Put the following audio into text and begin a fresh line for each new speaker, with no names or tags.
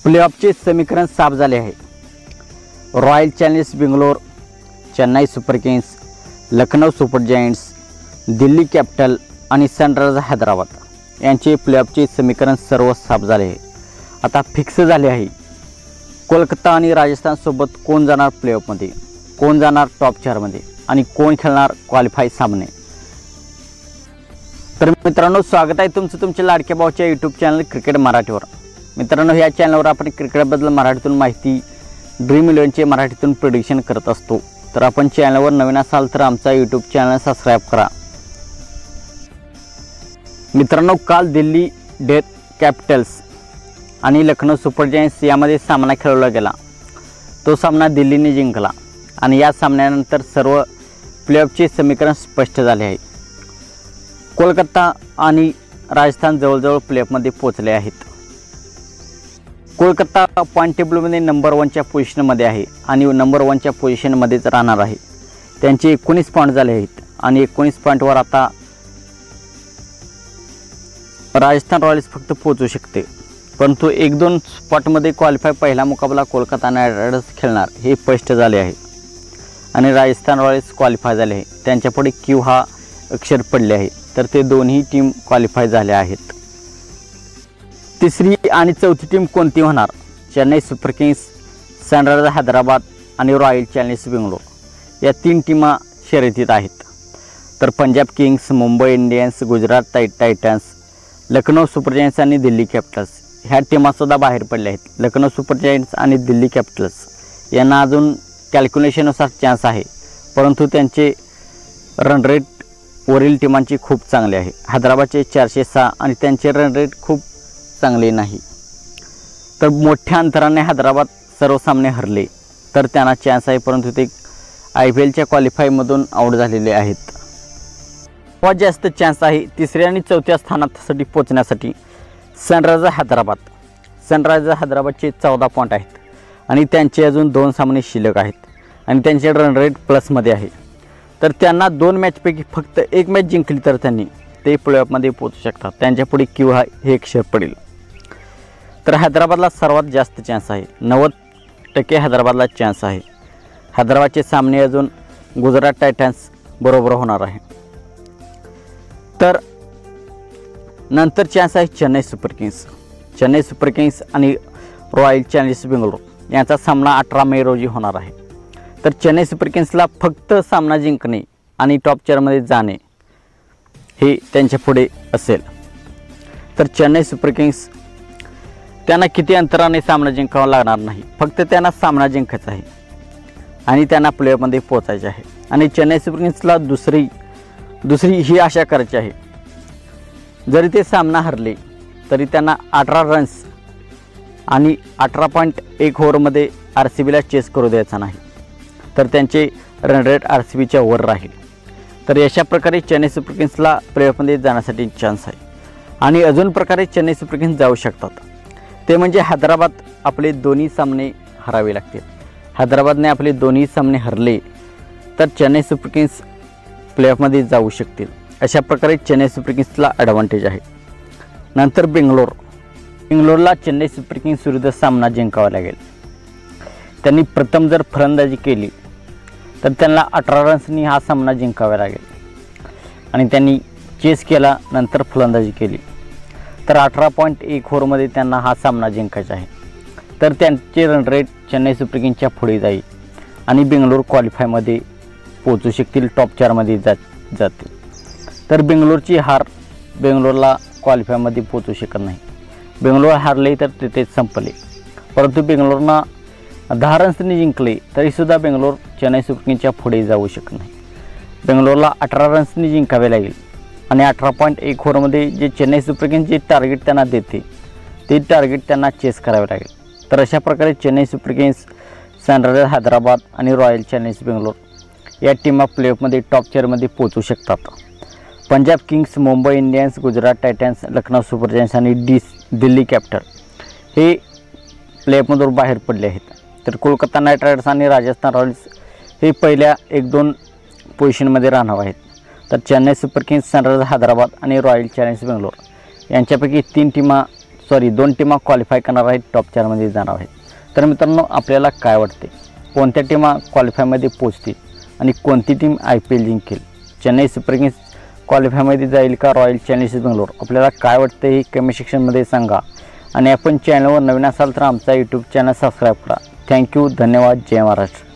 प्लेऑफचे समीकरण साफ झाले आहे। Royal challengers Bangalore, Chennai super Kings, Lucknow super giants, Delhi capital आणि सनरायझर्स हैदराबाद यांचे प्लेऑफचे समीकरण सर्व साफ झाले आहे। आता फिक्स झाले आहे कोलकाता आणि राजस्थान सोबत कोण जाणार प्लेऑफमध्ये, कोण जाणार टॉप 4 मध्ये आणि कोण खेळणार क्वालिफाय सामने। तर मित्रांनो, स्वागत आहे तुमचं तुमच्या लाडक्या भाऊच्या यूट्यूब चॅनल क्रिकेट मराठीवर। मित्रांनो, या चॅनलवर आपण क्रिकेटबद्दल मराठीतून माहिती, ड्रीम 11चे मराठीतून प्रेडिक्शन करत असतो। तर आपण चॅनलवर नवीन असाल तर आमचा यूट्यूब चॅनल सबस्क्राइब करा। मित्रांनो, काल दिल्ली डेथ कॅपिटल्स आणि लखनौ सुपर जायंट्स यामध्ये सामना खेळवला गेला। तो सामना दिल्लीने जिंकला आणि या सामन्यानंतर सर्व प्लेऑफचे समीकरण स्पष्ट झाले आहे। कोलकाता आणि राजस्थान जवळजवळ प्लेऑफमध्ये पोहोचले आहेत। कोलकाता पॉईंट टेबलमध्ये नंबर 1च्या पोझिशनमध्ये आहे आणि नंबर 1च्या पोझिशनमध्येच राहणार आहे। त्यांचे 19 पॉईंट झाले आहेत आणि 19 पॉईंटवर आता राजस्थान रॉयल्स फक्त पोहोचू शकते, परंतु 1-2 स्पॉटमध्ये क्वालिफाय पहिला मुकाबला कोलकाता नाईट रायडर्स खेळणार हे स्पष्ट झाले आहे आणि राजस्थान रॉयल्स क्वालिफाय झाले आहे। त्यांच्यापुढे क्यू हा अक्षर पडले आहे, तर ते दोन्ही टीम क्वालिफाय झाले आहेत। तिसरी आणि चौथी टीम कोणती होणार? Chennai super Kings, Sunrisers Hyderabad आणि रॉयल चॅलेंजर्स बेंगलोर या 3 टीमा शर्यतीत आहेत। तर Punjab Kings, Mumbai Indians, Gujarat Titans, Lucknow super giants आणि दिल्ली कॅपिटल्स ह्या टीमासुद्धा बाहेर पडल्या आहेत। लखनौ सुपर जायंट्स आणि दिल्ली कॅपिटल्स यांना अजून कॅल्क्युलेशननुसार चान्स आहे, परंतु त्यांचे रन रेट वरील टीमांची खूप चांगले आहे। हैदराबादचे 406 आणि त्यांचे रन रेट खूप चांगले नाही। तर मोठ्या अंतराने हैदराबाद सर्व सामने हरले तर त्यांना चान्स आहे, परंतु ते IPLच्या क्वालिफायमधून आउट झालेले आहेत। सर्वात जास्त चान्स आहे तिसऱ्या आणि चौथ्या स्थानासाठी पोहोचण्यासाठी सनरायझर्स हैदराबाद। सनरायझर्स हैदराबादचे 14 पॉईंट आहेत आणि त्यांचे अजून 2 सामने शिल्लक आहेत आणि त्यांचे रन रेट प्लसमध्ये आहे। तर त्यांना 2 मॅचपैकी फक्त 1 मॅच जिंकली तर ते प्लेऑफमध्ये पोहोचू शकतात। त्यांच्यापुढे क्यू हा हे अक्षर पडेल। तर हैदराबादला सर्वात जास्त चान्स आहे, 90% हैदराबादला चान्स आहे। हैदराबादचे सामने अजून गुजरात टायटन्स बरोबर होणार आहे। तर नंतर चान्स आहे Chennai super Kings. Chennai super Kings आणि रॉयल चॅलेंजर्स बेंगलोर यांचा सामना 18 मे रोजी होणार आहे। तर चेन्नई सुपर किंग्सला फक्त सामना जिंकणे आणि टॉप 4 मध्ये जाणे हे त्यांच्या पुढे असेल। तर चेन्नई सुपर किंग्स त्यांना किती अंतराने सामना जिंकावा लागणार नाही, फक्त त्यांना सामना जिंकायचा आहे आणि त्यांना प्लेऑफमध्ये पोहोचायचे आहे। आणि चेन्नई सुपर किंग्सला दुसरी ही आशा करायची आहे, जरी ते सामना हरले तरी त्यांना 18 रन्स आणि 18.1 ओव्हरमध्ये RCBला चेस करू द्यायचा नाही, तर त्यांचे रन रेट RCBच्या वर राहील। तर अशा प्रकारे चेन्नई सुपर किंग्सला प्लेऑफमध्ये जाण्यासाठी चान्स आहे। आणि अजून प्रकारे चेन्नई सुपर किंग्स जाऊ शकतात, ते म्हणजे हैदराबाद आपले दोन्ही सामने हरावे लागतील। हैदराबादने आपले दोन्ही सामने हरले तर चेन्नई सुपर किंग्स प्लेऑफमध्ये जाऊ शकतील। अशा प्रकारे चेन्नई सुपर किंग्सला ॲडव्हान्टेज आहे। नंतर बेंगलोरला चेन्नई सुपर किंग्स विरुद्ध सामना जिंकावा लागेल। त्यांनी प्रथम जर फलंदाजी केली तर त्यांना 18 रन्सनी हा सामना जिंकावा लागेल आणि त्यांनी चेस केला, नंतर फलंदाजी केली तर 18.1 ओव्हरमध्ये त्यांना हा सामना जिंकायचा आहे। तर त्यांचे रन रेट चेन्नई सुपर किंग्सच्या पुढे जाईल आणि बेंगलोर क्वालिफायमध्ये पोहोचू शकतील, टॉप 4 मध्ये जातील। तर बेंगलोरची हार बेंगलोरला क्वालिफायमध्ये पोहोचू शकत नाही। बेंगलोर हारले तर तिथेच संपले, परंतु बेंगलोरना 10 रन्सनी जिंकले तरीसुद्धा बेंगलोर चेन्नई सुपर किंग्सच्या पुढे जाऊ शकत नाही। बेंगलोरला 18 रन्सनी जिंकावे लागेल आणि 18.1 ओव्हरमध्ये जे चेन्नई सुपर किंग्स जे टार्गेट त्यांना देते ते टार्गेट त्यांना चेस करावे लागेल। तर अशा प्रकारे Chennai super Kings, Sunrisers Hyderabad आणि रॉयल चॅलेंजर्स बेंगलोर या टीमा प्लेऑफमध्ये टॉप 4 मध्ये पोहोचू शकतात। Punjab Kings, Mumbai Indians, Gujarat Titans, Lucknow super giants आणि दिल्ली कॅपिटल हे प्लेऑफमधून बाहेर पडले आहेत। तर कोलकाता नाईट रायडर्स आणि राजस्थान रॉयल्स हे पहिल्या 1-2 पोझिशनमध्ये राहणार आहेत। तर Chennai super Kings, Sunrisers Hyderabad आणि रॉयल चॅलेंजर्स बेंगलोर यांच्यापैकी 3 टीमा दोन टीमा क्वालिफाय करणार आहेत, टॉप 4मध्ये जाणार आहेत. तर मित्रांनो, आपल्याला काय वाटते, कोणत्या टीमा क्वालिफायमध्ये पोहोचतील आणि कोणती टीम IPL जिंकेल? चेन्नई सुपर किंग्स क्वालिफायमध्ये जाईल का रॉयल चॅलेंजर्स बेंगलोर? आपल्याला काय वाटतं हे कमेंट सेक्शनमध्ये सांगा. आणि आपण चॅनलवर नवीन असाल तर आमचा यूट्यूब चॅनल सबस्क्राईब करा. थँक्यू, धन्यवाद, जय महाराष्ट्र.